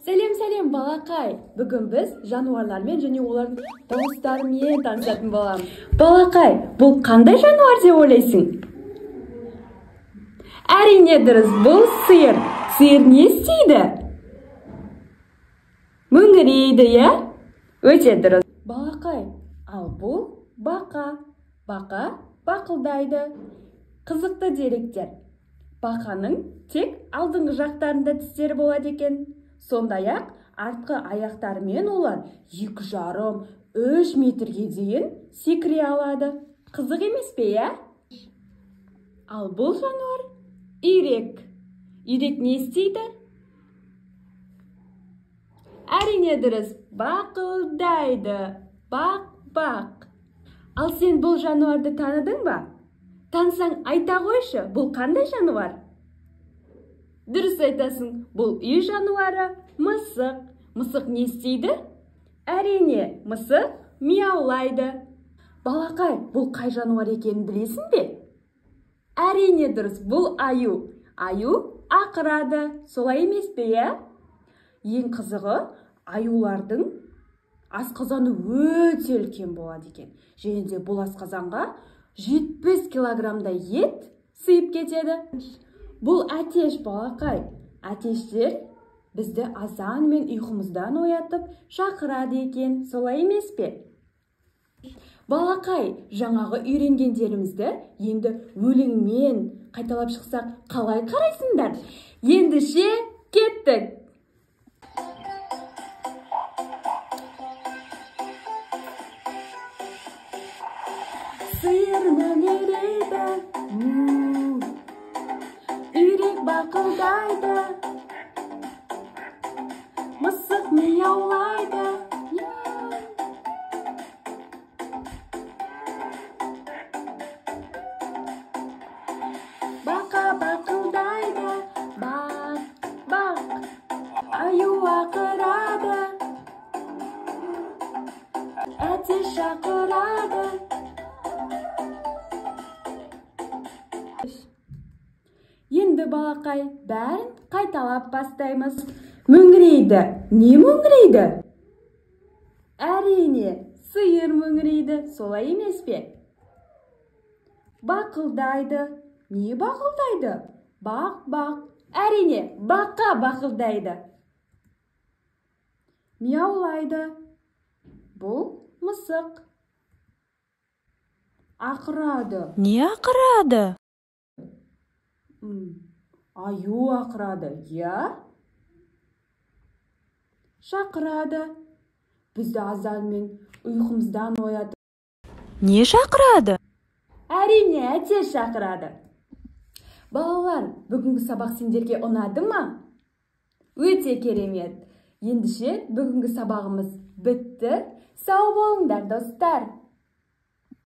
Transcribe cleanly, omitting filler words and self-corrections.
Сәлем балақай. Бүгін біз жануарлармен және олардың дауыстарымен танысатын боламыз. Балақай, бұл қандай жануар деп ойлайсың? Әрине дұрыс, бұл сиыр. Сиыр не істейді? Мөңірейді, иә? Өте дұрыс. Балақай, ал бұл бақа. Бақа бақылдайды. Қызықты деректер. Бақаның тек алдыңғы жақтарында тістері болады екен. Сондай-ақ артқы аяқтарымен олар 2,5-3 метрге дейін секіре алады. Қызық емес пе, иә? Ал бұл жануар үйрек. Үйрек не істейді? Әрине дұрыс, бақылдайды. Бақ. Ал сен бұл жануарды таныдың ба? Танысаң айта қойшы, бұл қандай жануар? Дұрыс айтасың, бұл үй жануары мысық. Мысық не істейді? Әрине, мысық мияулайды. Балақай, бұл қай жануар екенін білесің бе? Әрине дұрыс, бұл аю. Аю ақырады, солай емес пе, иә? Ең қызығы, аюлардың асқазаны өте үлкен болады екен. Және де бұл асқазанға 70 килограмдай ет сыйып кетеді. Бұл әтеш, балақай. Әтештер бізді азан мен ұйқымыздан оятып шақырады екен, солай емес пе? Балақай, жаңағы үйренгендерімізді енді өлеңмен қайталап шықсақ қалай қарайсыңдар? Ендеше кеттік. Сиыр мөңірейді, үйрек бақылдайды, мысық мияулайды. Бақа бақылдайды, бақ. Аю ақырады, әтеш шақырады. Енді балақай, бәрін қайталап бастаймыз. Мөңірейді. Не мөңірейді? Әрине, сиыр мөңірейді, солай емес пе? Бақылдайды. Не бақылдайды? Бақ. Әрине, бақа бақылдайды. Мияулайды. Бұл мысық. Ақырады. Не ақырады? Аю ақырады, иә? Шақырады. Бізді азан мен ұйқымыздан оятып. Не шақырады? Әрине, әтеш шақырады. Балалар, бүгінгі сабақ сендерге ұнады ма? Өте керемет. Ендеше бүгінгі сабағымыз бітті. Сау болыңдар, достар.